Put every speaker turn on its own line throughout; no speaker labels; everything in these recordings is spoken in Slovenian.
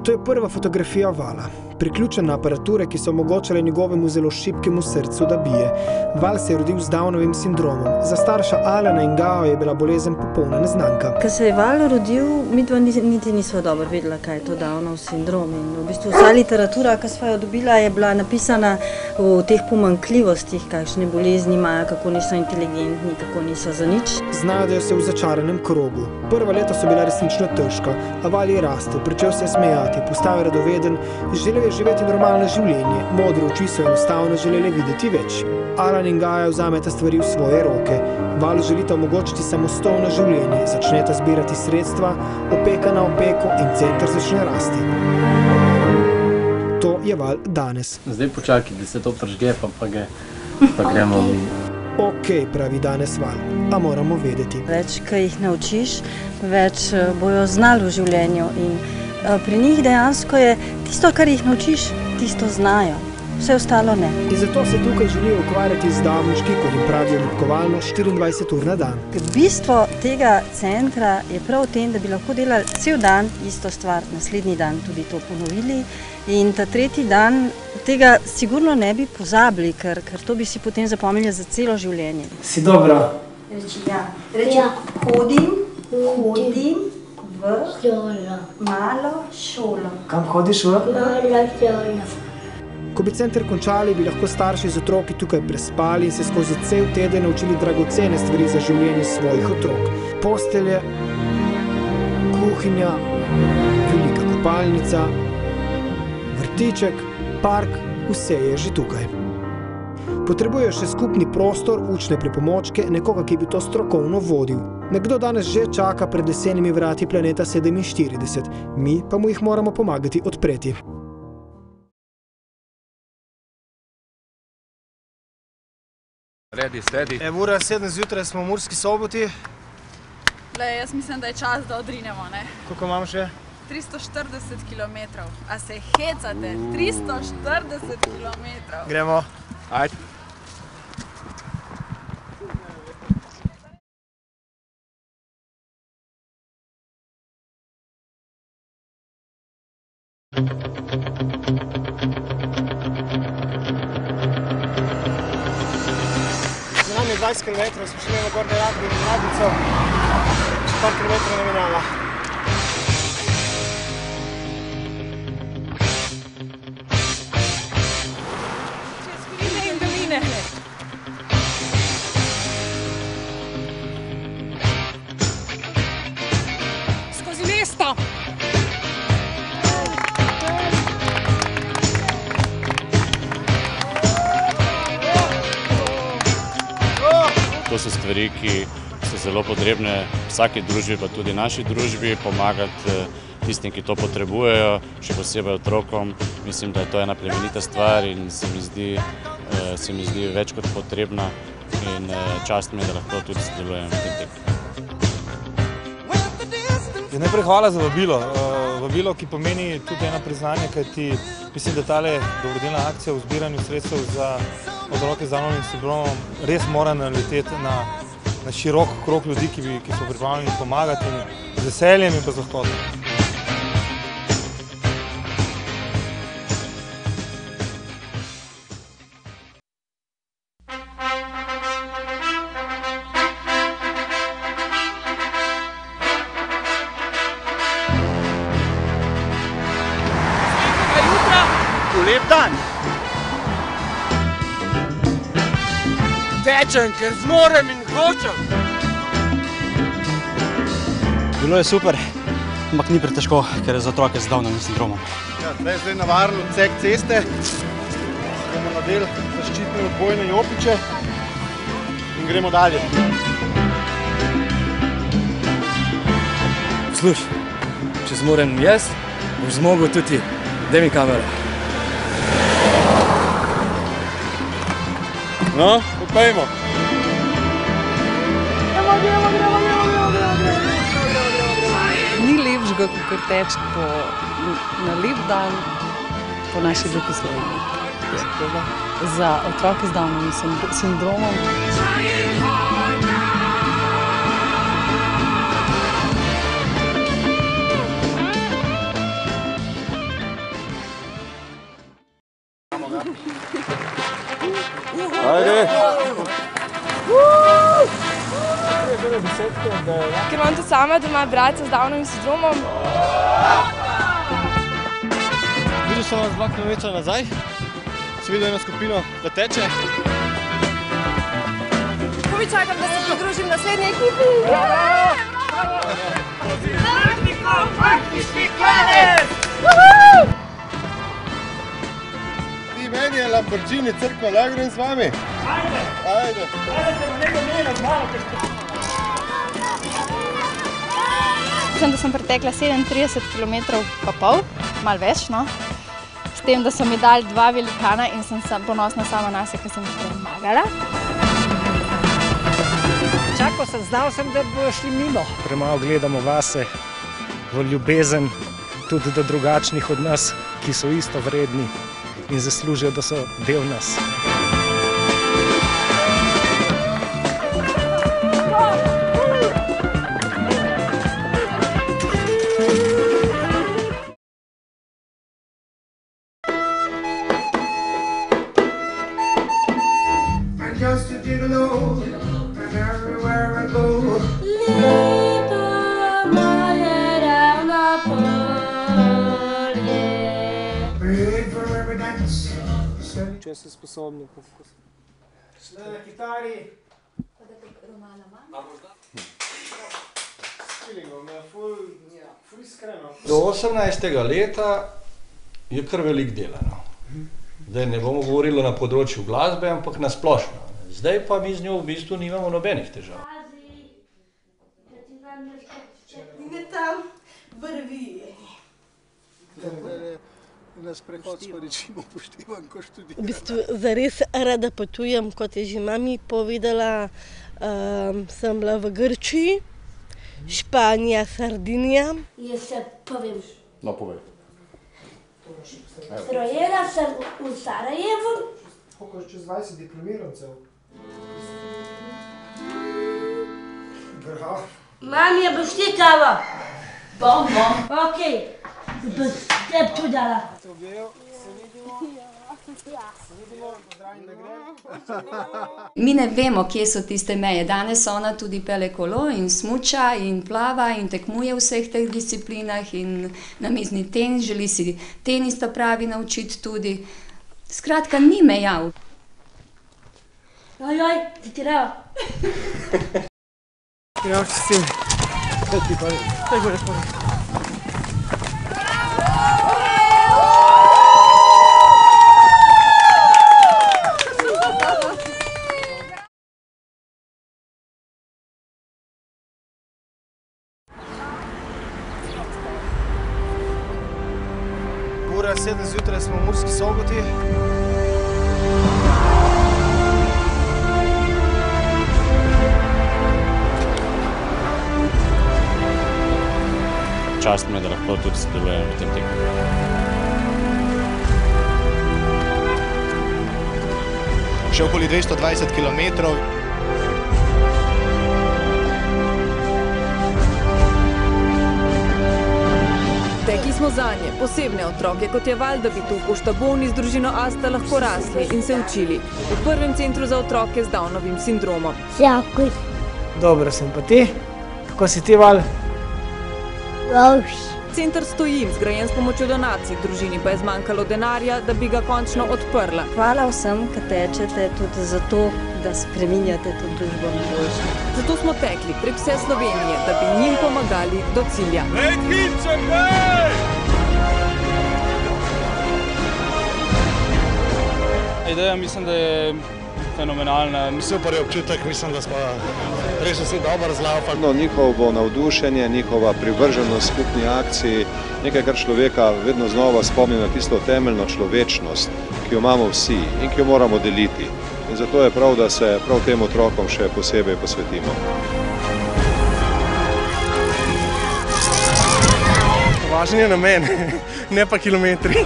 To je prva fotografija Vala. Priključen na aparature, ki so omogočale njegovemu zelo šibkemu srcu, da bije. Val se je rodil z Downovim sindromom. Za starša Alana in Gao je bila bolezen popolna neznanka.
Ko se je Val rodil, midva niti nisva dobro vedela, kaj je to Downov sindrom. In v bistvu vsa literatura, ki sva jo dobila, je bila napisana o teh pomanjkljivostih, kakšne bolezni imajo, kako niso inteligentni, kako niso za nič.
Znajdejo se v začaranem krogu. Prva leta so bila resnično težka, a Val je rastel, pričel se smejati, postal je radoveden, želel je živeti normalno življenje, modre oči so enostavno želeli videti več. Alan in Gaja vzameta stvari v svoje roke. Valu želita omogočiti samostojno življenje, začneta zbirati sredstva, opeka na opeko in center začne rasti. To je Val danes.
Zdaj počakaj, da se to pržge, pa gremo mi.
Ok, pravi danes Val, a moramo vedeti.
Več, ko jih naučiš, več bojo znali v življenju in pri njih dejansko je tisto, kar jih naučiš, tisto znajo. Vse ostalo ne.
In zato se tukaj želijo ukvarjati z davnički, kot jim pravijo ljubkovalno, 24 ur na dan.
Bistvo tega centra je prav v tem, da bi lahko delali cel dan isto stvar, naslednji dan tudi to ponovili in ta tretji dan tega sigurno ne bi pozabili, ker to bi si potem zapomnili za celo življenje.
Si dobra?
Reči, hodim v malo šolo.
Kam hodiš v?
Malo šolo.
Ko bi center končali, bi lahko starši z otroki tukaj prespali in se skozi cel teden naučili dragocene stvari za življenje svojih otrok. Postelje, kuhinja, velika kopalnica, vrtiček, park, vse je že tukaj. Potrebujejo še skupni prostor, učne pripomočke, nekoga, ki bi to strokovno vodil. Nekdo danes že čaka pred lesenimi vrati planeta 47, mi pa mu jih moramo pomagati odpreti.
Ready, steady.
Ura 7 zjutraj smo v Murski Soboti.
Jaz mislim, da je čas, da odrinemo, ne?
Koliko imamo še?
340 kilometrov. A se hecate? 340 kilometrov.
Gremo.
Ajde.
Za nami je 20 km, smo šli na Gornje Radgor in Radnico, še par kilometrov ne menjava.
Čez hribine in doline. Skozi mesto.
To so stvari, ki so zelo potrebne vsaki družbi, pa tudi naši družbi, pomagati tistim, ki to potrebujejo, še posebej otrokom. Mislim, da je to ena plemenita stvar in se mi zdi več kot potrebna in čast mi je, da lahko tudi sodelujem v tem tekmu.
Najprej hvala za vabilo. Vabilo, ki pomeni tudi eno priznanje, kajti mislim, da tale dobrodelna akcija v zbiranju sredstev za otroke z Downovim sindromom res mora naleteti na širok krog ljudi, ki so pripravljeni pomagati in z veseljem in pa z lahkoto.
Lep dan! Tečem, ker zmorem in hočem!
Bilo je super, ampak ni pretežko, ker je za otroke z Downovim sindromom.
Ja, zdaj navaren odsek ceste, gremo na del zaščitne odbojne jopiče in gremo dalje.
Posluš, če zmorem jaz, boš zmogel tudi ti. Daj mi kamero.
No, popejmo.
Ni lepšega, kot teči na lep dan po naši lepi Sloveniji. Za otroke z Downovim sindromom.
Ajde!
Ker imam tudi sama doma brata z Downovim sindromom.
Videl sem vas 2 km nazaj, sem videl eno skupino, da teče.
Komaj čakam, da se pridružim naslednji ekipi.
Ti, meni je Lamborghini crkva, lahko grem z vami? Ajde! Ajde!
Mislim, da sem pretekla 37 km pa pol, malo več, no. S tem, da so mi dali 2 velikana in sem ponosna sama nase, ker sem jih premagala.
Čakal sem, znal sem, da bojo šli mimo. Premalo gledamo vase, v ljubezen tudi do drugačnih od nas, ki so isto vredni in zaslužijo, da so del nas.
Če si sposobni. Šle na kitari.
Do 18. leta je kar veliko dela. Zdaj ne bomo govorili na področju glasbe, ampak na splošno. Zdaj pa mi z njo v bistvu nimamo nobenih težav.
Na sprehod s paričim upoštevam, ko študiram.
V bistvu zares rada potujem, kot je že mami povedala, sem bila v Grčiji, Španija, Sardinija.
Jaz se povem.
No, povej.
Rojena sem v Sarajevu.
Koliko je čez 20 diplomirancev? Bravo.
Mami, boš ti kava? Bom. Okej. Boš teb tu dala.
Mi ne vemo, kje so tiste meje. Danes ona tudi pele kolo in smuča in plava in tekmuje v vseh teh disciplinah in namizni tenis, želi si tenis ta pravi naučiti tudi. Skratka, ni meja.
Joj, si ti rava.
Ja, si. Kaj ti pa je? Kaj gore spori?
Ura 7 zjutraj smo v Murski Soboti.
Čast me, da lahko tudi sodelujem v tem tekmu.
Še okoli 220 km.
Tekli smo zanje, posebne otroke, kot je Valda Bituk, v Štabovni z družino Asta lahko rasli in se učili. V prvem centru za otroke z Downovim sindromom.
Sjakuj.
Dobro sem, pa ti? Kako si ti, Val?
Center stoji, zgrajen s pomočjo donacij, družini pa je zmanjkalo denarja, da bi ga končno odprla.
Hvala vsem, ki tečete tudi zato, da spreminjate to družbo na boljše.
Zato smo tekli prek vse Slovenije, da bi njim pomagali do cilja.
Ideja mislim, da je fenomenalna.
Super je občutek, mislim, da smo res vsi dobro zlaufali.
No, njihovo navdušenje, njihova privrženost skupni akciji, nekaj, kar človeka vedno znova spomni na tisto temeljno človečnost, ki jo imamo vsi in ki jo moramo deliti. In zato je prav, da se prav tem otrokom še posebej posvetimo.
Važen je namen, ne pa kilometri.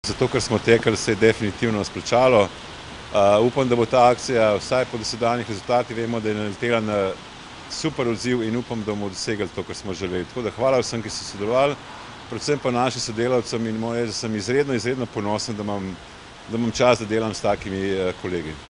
Zato, ker smo tekli, se je definitivno splačalo. Upam, da bo ta akcija, vsaj po dosedanjih rezultatih, vemo, da je naletela na super odziv in upam, da bomo dosegli to, kar smo želeli. Tako da hvala vsem, ki so sodelovali, predvsem pa našim sodelavcem in moram reči, da sem izredno ponosen, da imam čas, da delam s takimi kolegi.